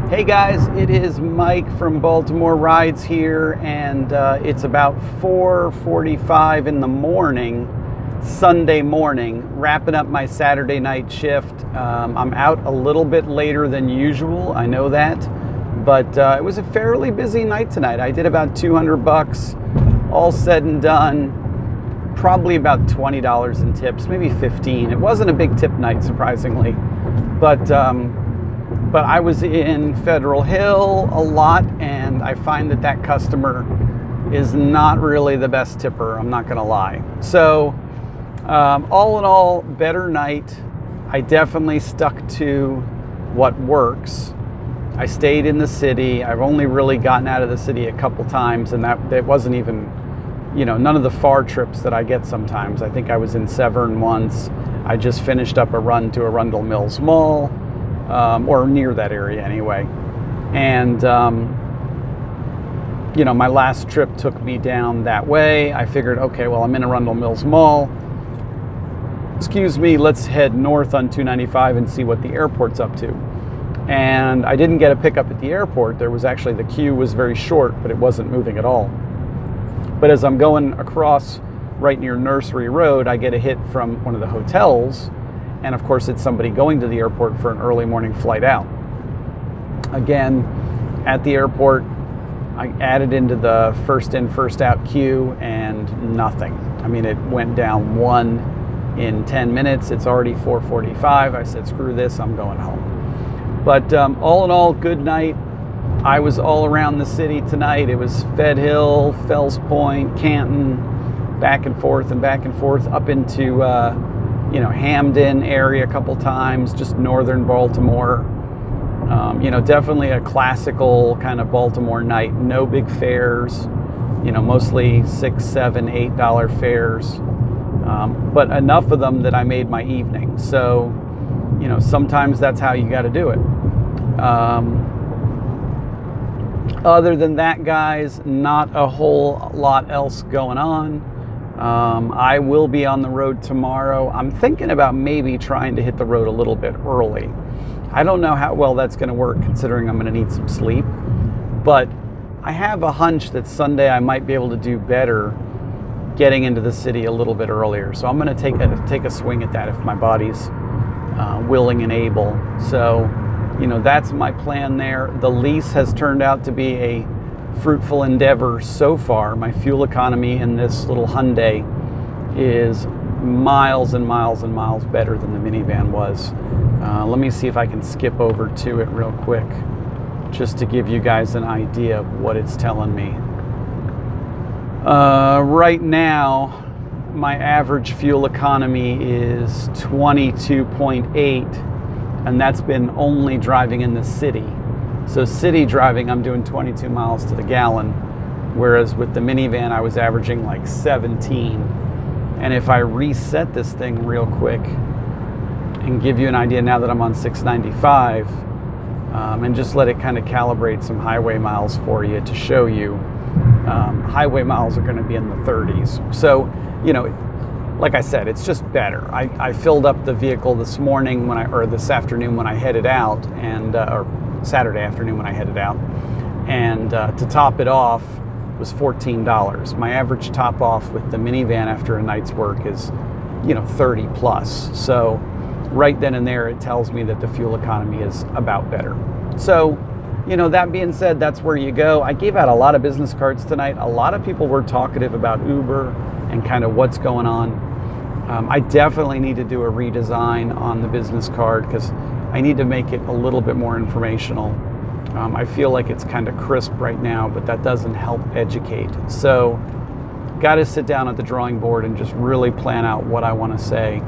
Hey guys, it is Mike from Baltimore Rides here, and it's about 4:45 in the morning, Sunday morning, wrapping up my Saturday night shift. I'm out a little bit later than usual, I know that, but it was a fairly busy night tonight. I did about $200, all said and done, probably about $20 in tips, maybe 15. It wasn't a big tip night, surprisingly, but I was in Federal Hill a lot, and I find that customer is not really the best tipper, I'm not gonna lie. So all in all, better night. I definitely stuck to what works. I stayed in the city. I've only really gotten out of the city a couple times, and that wasn't even, none of the far trips that I get sometimes. I think I was in Severn once. I just finished up a run to Arundel Mills Mall. Or near that area anyway. And, my last trip took me down that way. I figured, okay, well, I'm in Arundel Mills Mall. Excuse me, let's head north on 295 and see what the airport's up to. And I didn't get a pickup at the airport. There was actually, the queue was very short, but it wasn't moving at all. But as I'm going across right near Nursery Road, I get a hit from one of the hotels. And of course, it's somebody going to the airport for an early morning flight out. Again, at the airport, I added into the first in, first out queue, and nothing. I mean, it went down one in 10 minutes. It's already 4:45. I said, screw this, I'm going home. But all in all, good night. I was all around the city tonight. It was Fed Hill, Fells Point, Canton, back and forth up into Hamden area a couple times, just northern Baltimore. Definitely a classical kind of Baltimore night. No big fares, mostly $6, $7, $8 fares, but enough of them that I made my evening. So, sometimes that's how you got to do it. Other than that, guys, not a whole lot else going on. I will be on the road tomorrow. I'm thinking about maybe trying to hit the road a little bit early. I don't know how well that's going to work, considering I'm going to need some sleep. But I have a hunch that Sunday I might be able to do better getting into the city a little bit earlier. So I'm going to take a swing at that if my body's willing and able. So, that's my plan there. The lease has turned out to be a fruitful endeavor so far. My fuel economy in this little Hyundai is miles and miles and miles better than the minivan was. Let me see if I can skip over to it real quick, just to give you guys an idea of what it's telling me. Right now, my average fuel economy is 22.8, and that's been only driving in the city. So city driving, I'm doing 22 miles to the gallon, whereas with the minivan, I was averaging like 17. And if I reset this thing real quick and give you an idea now that I'm on 695, and just let it kind of calibrate some highway miles for you to show you, highway miles are going to be in the 30s. So, like I said, it's just better. I filled up the vehicle this morning or this afternoon when I headed out, and or Saturday afternoon when I headed out, and to top it off was $14. My average top off with the minivan after a night's work is 30 plus. So right then and there, it tells me that the fuel economy is about better. So that being said, that's where you go. I gave out a lot of business cards tonight. A lot of people were talkative about Uber and kind of what's going on. I definitely need to do a redesign on the business card, because I need to make it a little bit more informational. I feel like it's kind of crisp right now, but that doesn't help educate. So, got to sit down at the drawing board and just really plan out what I want to say.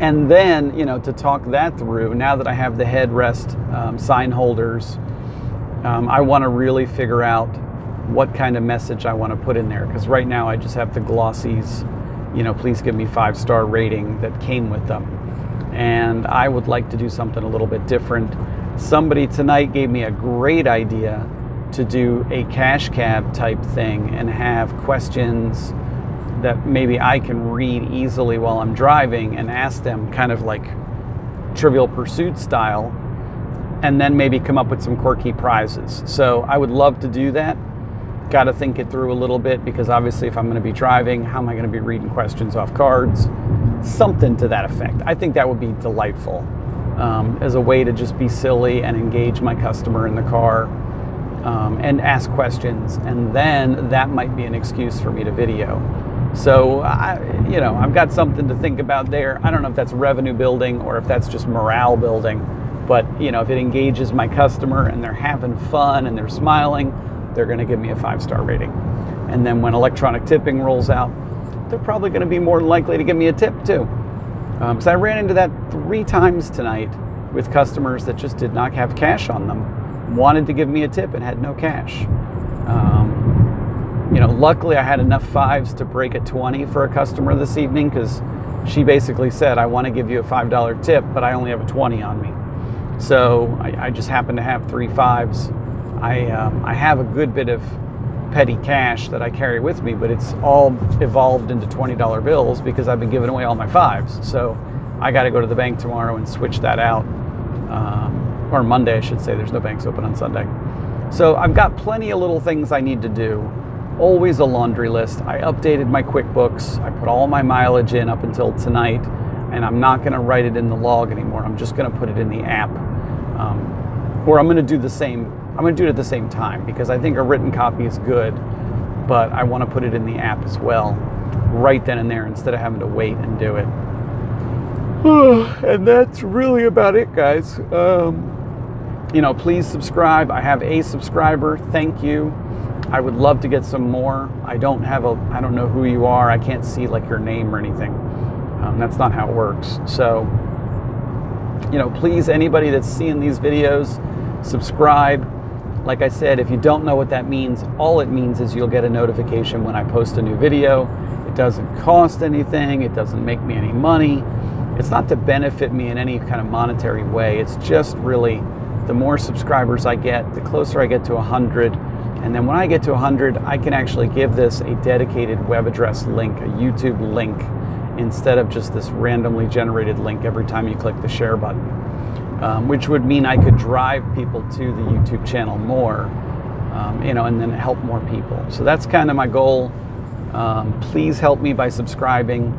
And then, to talk that through, now that I have the headrest sign holders, I want to really figure out what kind of message I want to put in there. Because right now I just have the glossies, please give me 5-star rating that came with them. And I would like to do something a little bit different. Somebody tonight gave me a great idea to do a cash cab type thing and have questions that maybe I can read easily while I'm driving and ask them, kind of like Trivial Pursuit style, and then maybe come up with some quirky prizes. So I would love to do that. Got to think it through a little bit, because obviously if I'm going to be driving, how am I going to be reading questions off cards? Something to that effect. I think that would be delightful, as a way to just be silly and engage my customer in the car, and ask questions, and then that might be an excuse for me to video. So I've got something to think about there. I don't know if that's revenue building or if that's just morale building, but if it engages my customer and they're having fun and they're smiling, they're going to give me a 5-star rating. And then when electronic tipping rolls out, they're probably going to be more likely to give me a tip too. So I ran into that 3 times tonight with customers that just did not have cash on them, wanted to give me a tip and had no cash. Luckily I had enough 5s to break a 20 for a customer this evening, because she basically said, I want to give you a $5 tip, but I only have a 20 on me. So I just happen to have 3 5s. I have a good bit of petty cash that I carry with me, but it's all evolved into $20 bills because I've been giving away all my 5s. So I got to go to the bank tomorrow and switch that out, or Monday I should say. There's no banks open on Sunday. So I've got plenty of little things I need to do. Always a laundry list. I updated my QuickBooks. I put all my mileage in up until tonight, and I'm not going to write it in the log anymore. I'm just going to put it in the app, or I'm going to do the same. I'm going to do it at the same time, because I think a written copy is good, but I want to put it in the app as well, right then and there, instead of having to wait and do it. And that's really about it, guys. Please subscribe. I have a subscriber. Thank you. I would love to get some more. I don't know who you are. I can't see like your name or anything. That's not how it works. So, please, anybody that's seeing these videos, subscribe. Like I said, if you don't know what that means, all it means is you'll get a notification when I post a new video. It doesn't cost anything. It doesn't make me any money. It's not to benefit me in any kind of monetary way. It's just really, the more subscribers I get, the closer I get to 100. And then when I get to 100, I can actually give this a dedicated web address link, a YouTube link, instead of just this randomly generated link every time you click the share button, which would mean I could drive people to the YouTube channel more, and then help more people. So that's kind of my goal. Please help me by subscribing,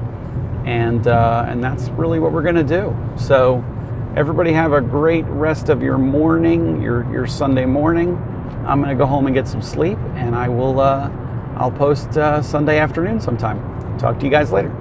and that's really what we're going to do. So everybody have a great rest of your morning, your Sunday morning. I'm going to go home and get some sleep, and I'll post Sunday afternoon sometime. Talk to you guys later.